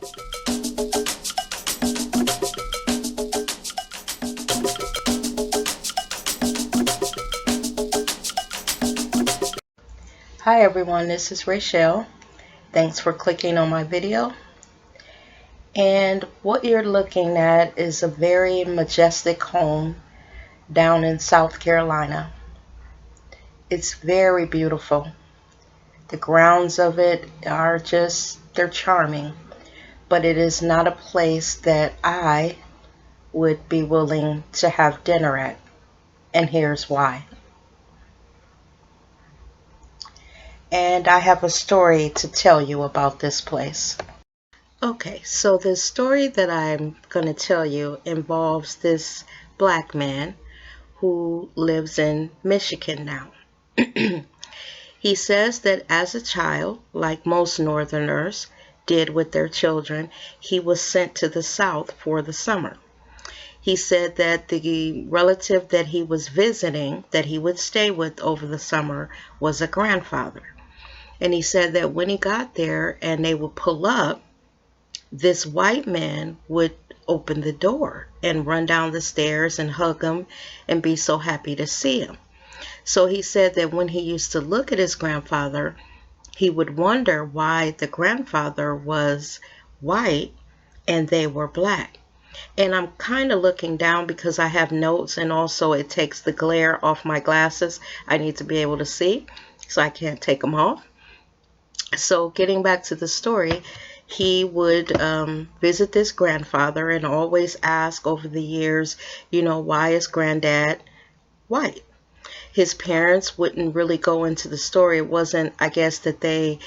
Hi everyone, this is Rachelle. Thanks for clicking on my video. And what you're looking at is a very majestic home down in South Carolina. It's very beautiful. The grounds of it are they're charming. But it is not a place that I would be willing to have dinner at. And here's why. And I have a story to tell you about this place. Okay, so the story that I'm going to tell you involves this black man who lives in Michigan now. He says that as a child, like most Northerners did with their children, he was sent to the South for the summer. He said that the relative that he was visiting, that he would stay with over the summer, was a grandfather. And he said that when he got there and they would pull up, this white man would open the door and run down the stairs and hug him and be so happy to see him. So he said that when he used to look at his grandfather, he would wonder why the grandfather was white and they were black. And I'm kind of looking down because I have notes, and also it takes the glare off my glasses. I need to be able to see, so I can't take them off. So getting back to the story, he would visit this grandfather and always ask over the years, why is granddad white? His parents wouldn't really go into the story. It wasn't, I guess, that they,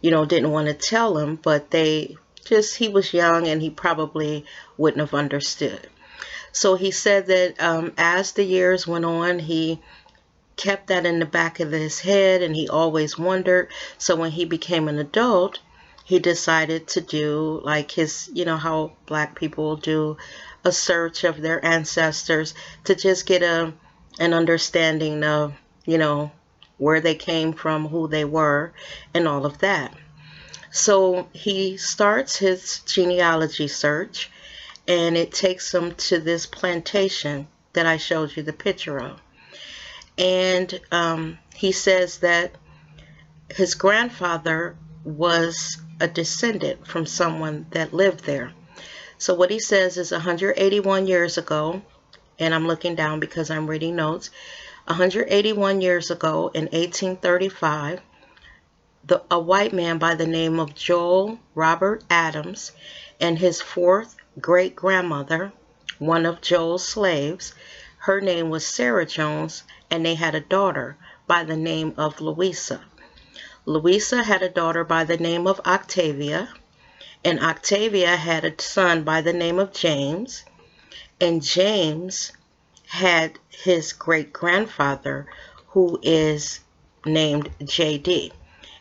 didn't want to tell him, but he was young and he probably wouldn't have understood. So he said that as the years went on, he kept that in the back of his head and he always wondered. So when he became an adult, he decided to do like his, how black people do a search of their ancestors to just get an understanding of, where they came from, who they were, and all of that. So he starts his genealogy search, and it takes him to this plantation that I showed you the picture of. And he says that his grandfather was a descendant from someone that lived there. So what he says is 181 years ago, and I'm looking down because I'm reading notes, 181 years ago in 1835, a white man by the name of Joel Robert Adams and his fourth great-grandmother, one of Joel's slaves, her name was Sarah Jones, and they had a daughter by the name of Louisa. Louisa had a daughter by the name of Octavia, and Octavia had a son by the name of James, and James had his great-grandfather who is named J.D.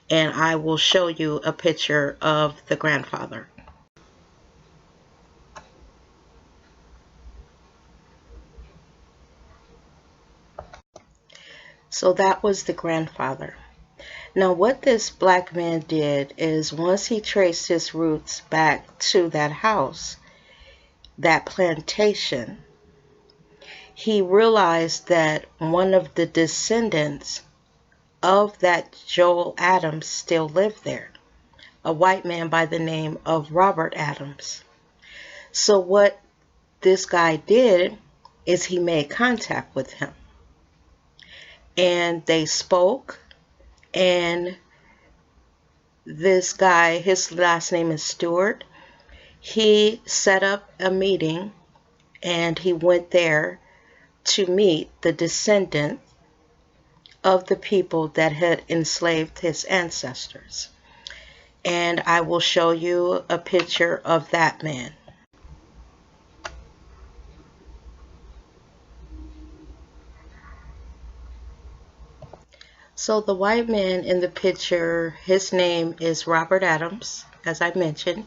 And I will show you a picture of the grandfather. So that was the grandfather. Now what this black man did is once he traced his roots back to that house, that plantation, he realized that one of the descendants of that Joel Adams still lived there, a white man by the name of Robert Adams. So what this guy did is he made contact with him. And they spoke, and this guy, his last name is Stewart, he set up a meeting and he went there to meet the descendant of the people that had enslaved his ancestors. And I will show you a picture of that man. So the white man in the picture, his name is Robert Adams, as I mentioned,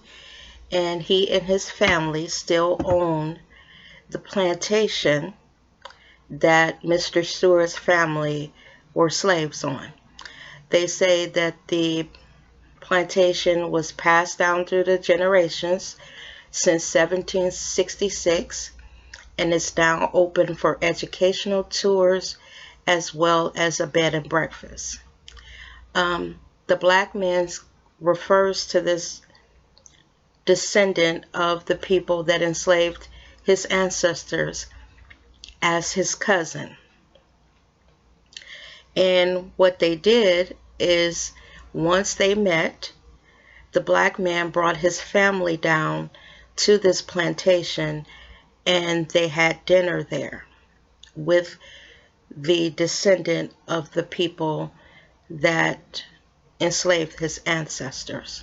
and he and his family still own the plantation that Mr. Stewart's family were slaves on. They say that the plantation was passed down through the generations since 1766, and it's now open for educational tours as well as a bed and breakfast. The black man refers to this descendant of the people that enslaved his ancestors as his cousin. And what they did is, once they met, the black man brought his family down to this plantation and they had dinner there with the descendant of the people that enslaved his ancestors.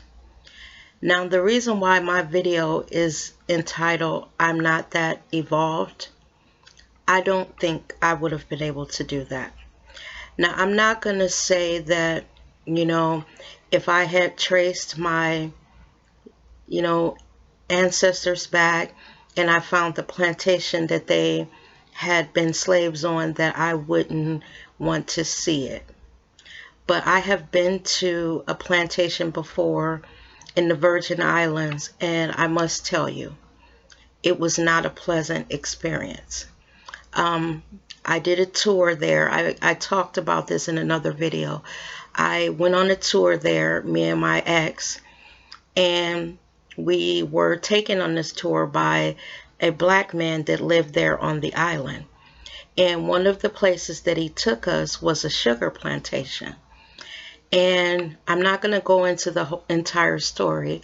Now, the reason why my video is entitled "I'm Not That Evolved," I don't think I would have been able to do that. Now, I'm not going to say that, if I had traced my, ancestors back and I found the plantation that they had been slaves on, that I wouldn't want to see it. But I have been to a plantation before in the Virgin Islands, and I must tell you, it was not a pleasant experience. I did a tour there. I talked about this in another video. I went on a tour there, me and my ex, and we were taken on this tour by a black man that lived there on the island. And one of the places that he took us was a sugar plantation. And I'm not going to go into the whole entire story.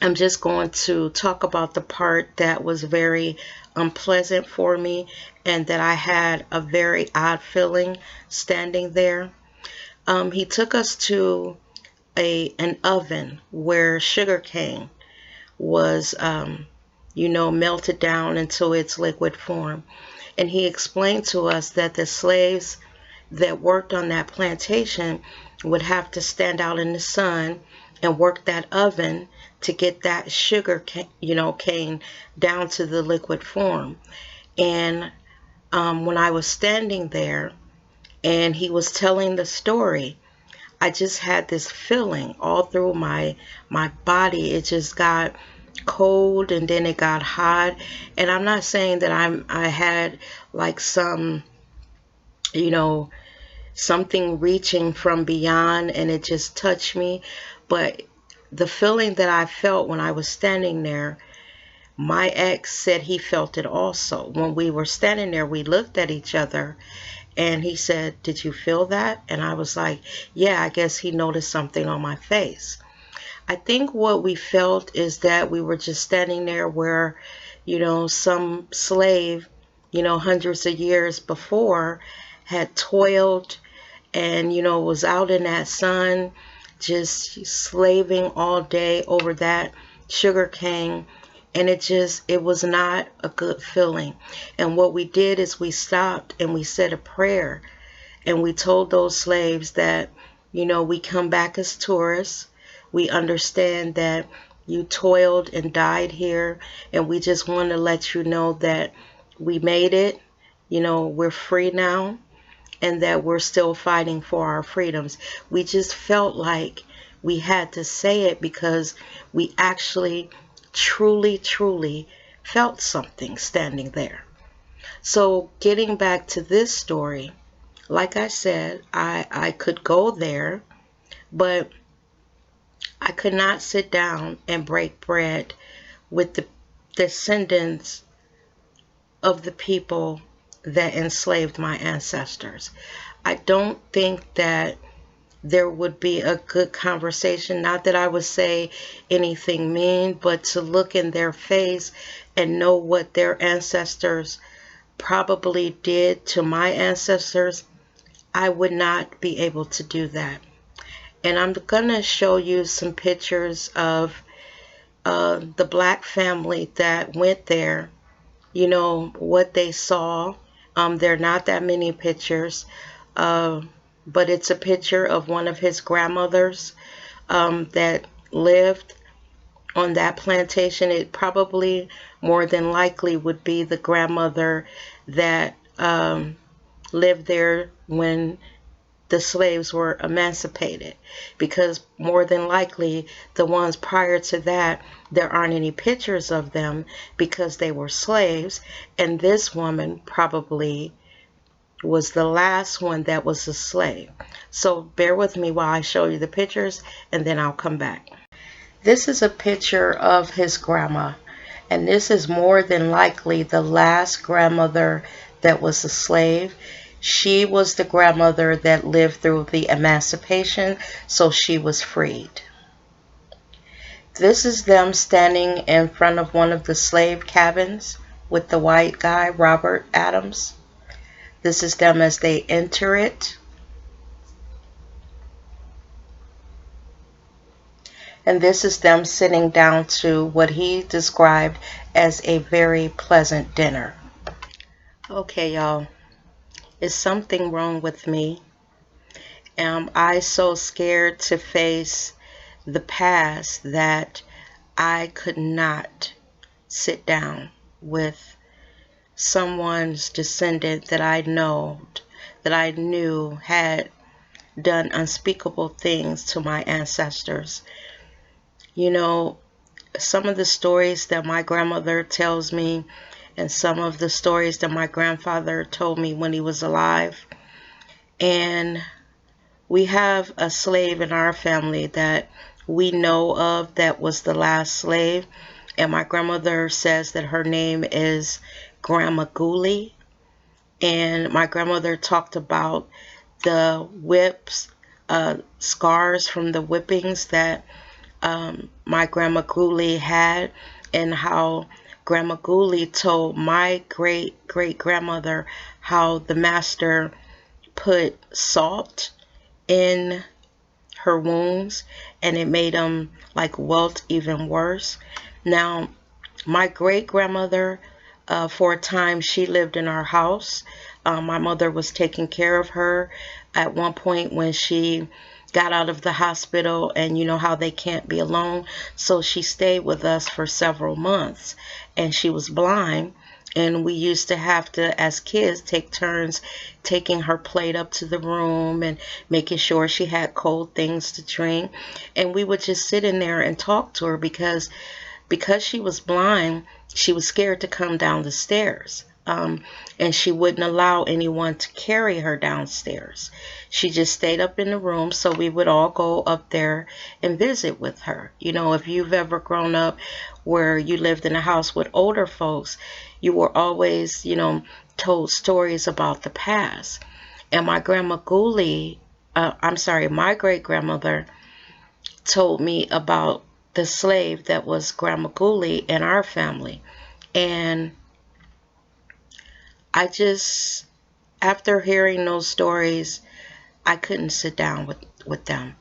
I'm just going to talk about the part that was very unpleasant for me and that I had a very odd feeling standing there. He took us to an oven where sugar cane was, melted down into its liquid form. And he explained to us that the slaves that worked on that plantation would have to stand out in the sun and work that oven to get that sugar cane down to the liquid form. And when I was standing there and he was telling the story, I just had this feeling all through my body. It just got cold and then it got hot. And I'm not saying that I had like some, something reaching from beyond and it just touched me, but the feeling that I felt when I was standing there, my ex said he felt it also. When we were standing there, we looked at each other and he said, "Did you feel that?" And I was like, "Yeah, I guess he noticed something on my face." I think what we felt is that we were just standing there where, some slave, hundreds of years before had toiled and, was out in that sun, just slaving all day over that sugar cane. And it was not a good feeling. And what we did is we stopped and we said a prayer. And we told those slaves that, we come back as tourists. We understand that you toiled and died here. And we just want to let you know that we made it. We're free now. And that we're still fighting for our freedoms. We just felt like we had to say it because we actually truly felt something standing there. So getting back to this story, like I said, I could go there, but I could not sit down and break bread with the descendants of the people that enslaved my ancestors. I don't think that there would be a good conversation. Not that I would say anything mean, but to look in their face and know what their ancestors probably did to my ancestors, I would not be able to do that. And I'm going to show you some pictures of the black family that went there, what they saw. There are not that many pictures. But it's a picture of one of his grandmothers that lived on that plantation. It probably more than likely would be the grandmother that lived there when the slaves were emancipated, because more than likely the ones prior to that, there aren't any pictures of them because they were slaves, and this woman probably was the last one that was a slave. So bear with me while I show you the pictures, and then I'll come back. This is a picture of his grandma, and this is more than likely the last grandmother that was a slave. She was the grandmother that lived through the emancipation, so she was freed. This is them standing in front of one of the slave cabins with the white guy, Robert Adams. This is them as they enter it. And this is them sitting down to what he described as a very pleasant dinner. Okay, y'all. Is something wrong with me? Am I so scared to face the past that I could not sit down with someone's descendant that I knew had done unspeakable things to my ancestors? You know, some of the stories that my grandmother tells me and some of the stories that my grandfather told me when he was alive. And we have a slave in our family that we know of that was the last slave. And my grandmother says that her name is Grandma Gooley. And my grandmother talked about the whips, scars from the whippings that my Grandma Gooley had, and how Grandma Gooley told my great-great-grandmother how the master put salt in her wounds and it made them like welt even worse. Now, my great-grandmother, for a time, she lived in our house. My mother was taking care of her at one point when she got out of the hospital, and you know how they can't be alone, so she stayed with us for several months, and she was blind, and we used to have to, as kids, take turns taking her plate up to the room and making sure she had cold things to drink, and we would just sit in there and talk to her because she was blind, she was scared to come down the stairs. And she wouldn't allow anyone to carry her downstairs. She just stayed up in the room, so we would all go up there and visit with her. You know, if you've ever grown up where you lived in a house with older folks, you were always, you know, told stories about the past. And my Grandma Gooley, my great-grandmother told me about the slave that was Grandma Gooley in our family. And I just, after hearing those stories, I couldn't sit down with them.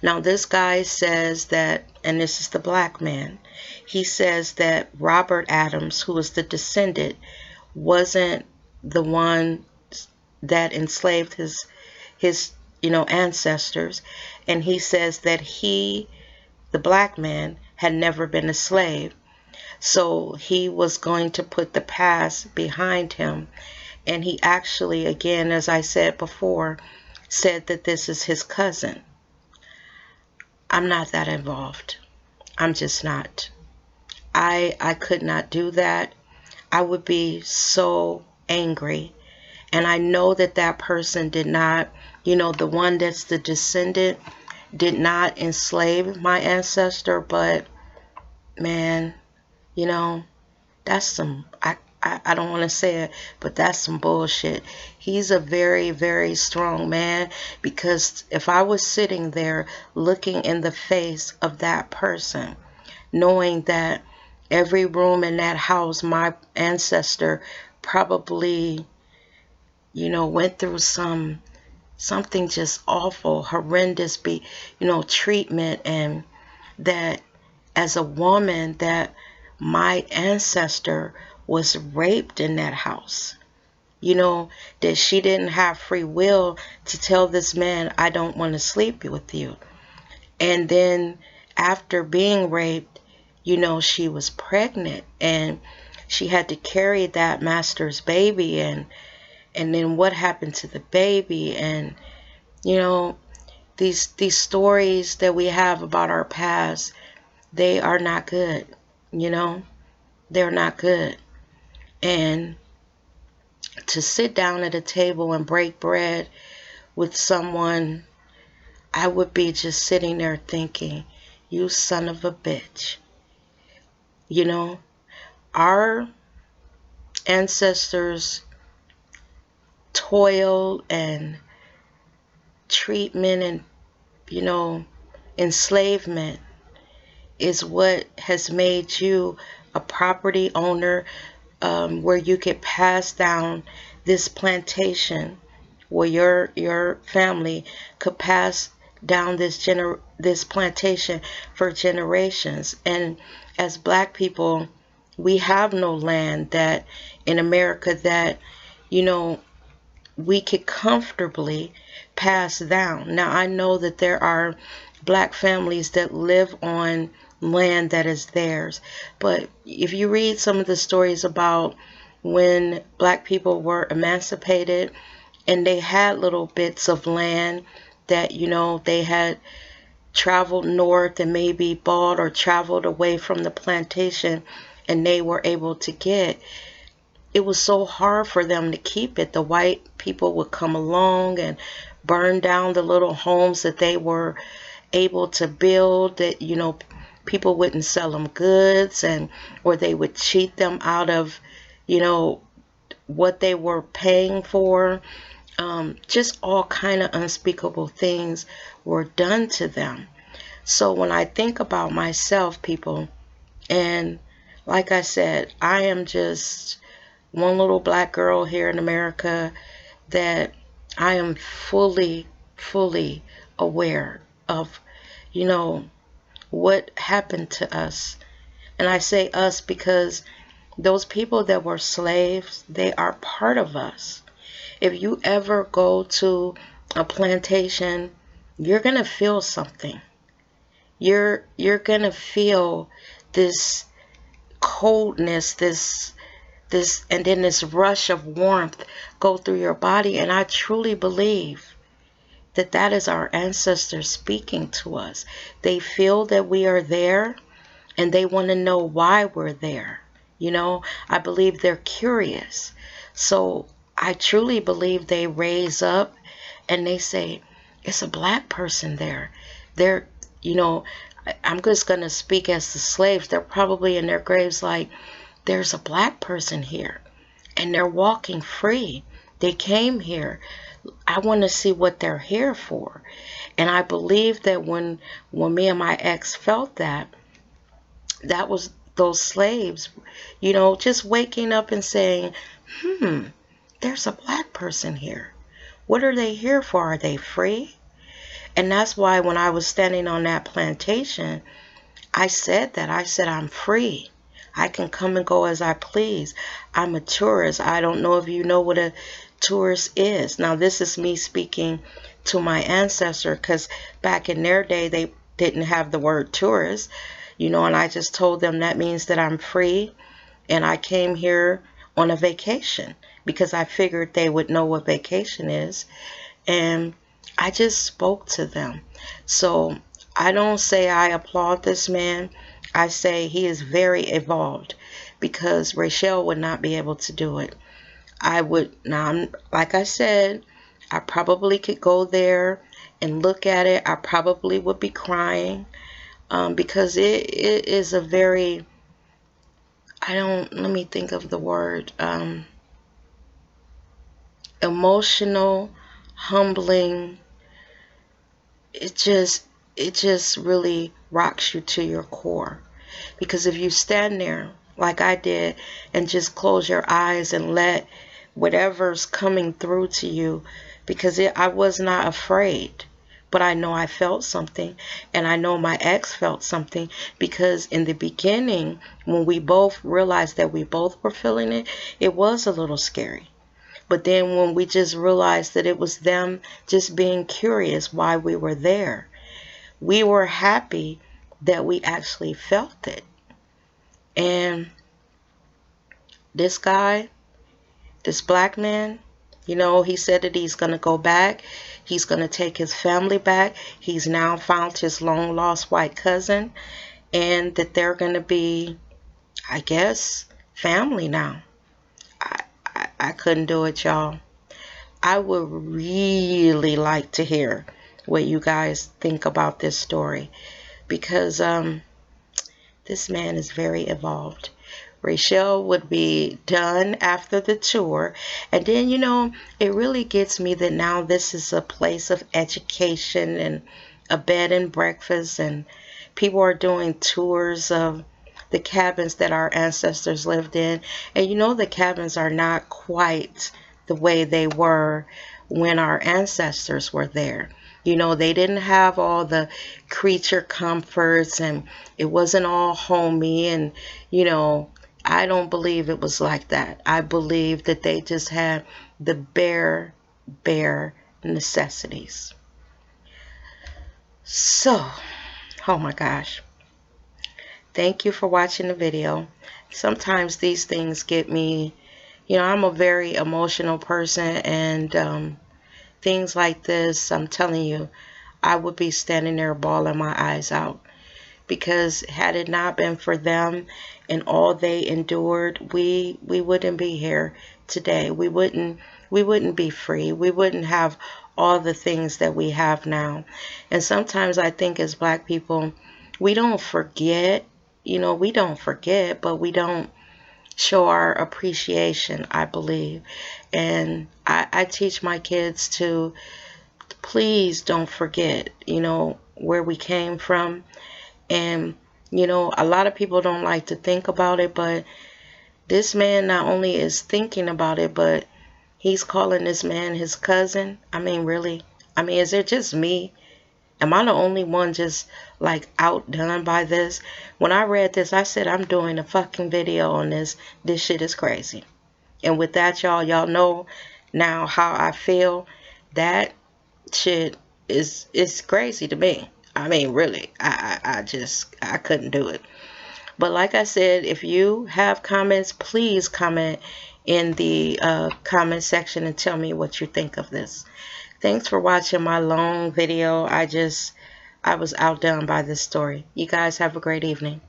Now, this guy says that, and this is the black man, he says that Robert Adams, who was the descendant, wasn't the one that enslaved his ancestors. And he says that he, the black man, had never been a slave. So he was going to put the past behind him. And he actually, again, as I said before, said that this is his cousin. I'm not that involved. I'm just not. I could not do that. I would be so angry. And I know that that person did not, the one that's the descendant, did not enslave my ancestor, but man, that's some, I don't want to say it, but that's some bullshit. He's a very, very strong man, because if I was sitting there looking in the face of that person, knowing that every room in that house, my ancestor probably, went through something just awful, horrendous, treatment, and that as a woman that my ancestor was raped in that house. That she didn't have free will to tell this man, I don't want to sleep with you. And then after being raped, she was pregnant and she had to carry that master's baby. And then what happened to the baby? And You know, these stories that we have about our past, they are not good. You know, they're not good. And to sit down at a table and break bread with someone, I would be just sitting there thinking, you son of a bitch. You know, our ancestors' toil and treatment and, you know, enslavement is what has made you a property owner, where you could pass down this plantation, where your family could pass down this plantation for generations. And as black people, we have no land that in America that, you know, we could comfortably pass down. Now, I know that there are black families that live on land that is theirs, but if you read some of the stories about when black people were emancipated and they had little bits of land that, you know, they had traveled north and maybe bought or traveled away from the plantation and they were able to get, it was so hard for them to keep it. The white people would come along and burn down the little homes that they were able to build, that, you know, people wouldn't sell them goods, and or they would cheat them out of, you know, what they were paying for. Just all kind of unspeakable things were done to them. So when I think about myself, people, and like I said, I am just one little black girl here in America, that I am fully aware of, you know, what happened to us. And I say us because those people that were slaves, they are part of us. If you ever go to a plantation, you're going to feel something. You're going to feel this coldness, this and then this rush of warmth go through your body, and I truly believe that that is our ancestors speaking to us. They feel that we are there and they want to know why we're there. You know, I believe they're curious. So I truly believe they raise up and they say, it's a black person there. They're, you know, I'm just going to speak as the slaves. They're probably in their graves like, there's a black person here and they're walking free. They came here. I want to see what they're here for. And I believe that when me and my ex felt that, that was those slaves, you know, just waking up and saying, there's a black person here. What are they here for? Are they free? And that's why when I was standing on that plantation, I said that. I said, I'm free. I can come and go as I please. I'm a tourist. I don't know if you know what a tourist is. Now, this is me speaking to my ancestor, because back in their day, they didn't have the word tourist, you know, and I just told them that means that I'm free and I came here on a vacation, because I figured they would know what vacation is. And I just spoke to them. So I don't say I applaud this man. I say he is very evolved, because Rachelle would not be able to do it. I would, now, like I said, I probably could go there and look at it. I probably would be crying, because it is a very, let me think of the word, emotional, humbling. It just really rocks you to your core, because if you stand there like I did and just close your eyes and let whatever's coming through to you, because I was not afraid, but I know I felt something, and I know my ex felt something, because in the beginning, when we both realized that we both were feeling it, it was a little scary. But then when we just realized that it was them just being curious why we were there, we were happy that we actually felt it. And this guy, this black man, You know, he said that he's going to go back. He's going to take his family back. He's now found his long lost white cousin, and that they're going to be, I guess, family now. I couldn't do it, y'all. I would really like to hear what you guys think about this story, because this man is very evolved. Rachelle would be done after the tour. And then, you know, it really gets me that now this is a place of education and a bed and breakfast, and people are doing tours of the cabins that our ancestors lived in. And you know, the cabins are not quite the way they were when our ancestors were there. You know, they didn't have all the creature comforts, and it wasn't all homey, and, you know, I don't believe it was like that. I believe that they just had the bare necessities. So, oh my gosh. Thank you for watching the video. Sometimes these things get me, you know, I'm a very emotional person, and things like this, I'm telling you, I would be standing there bawling my eyes out. Because had it not been for them and all they endured, we wouldn't be here today. We wouldn't be free. We wouldn't have all the things that we have now. And sometimes I think as Black people, we don't forget, you know, we don't forget, but we don't show our appreciation, I believe. And I teach my kids to please don't forget, you know, where we came from. And, you know, a lot of people don't like to think about it, but this man not only is thinking about it, but he's calling this man his cousin. I mean, really? I mean, is it just me? Am I the only one just like outdone by this? When I read this, I said, I'm doing a fucking video on this. This shit is crazy. And with that, y'all know now how I feel. That shit is crazy to me. I mean, really, I couldn't do it. But like I said, if you have comments, please comment in the comment section and tell me what you think of this. Thanks for watching my long video. I was outdone by this story. You guys have a great evening.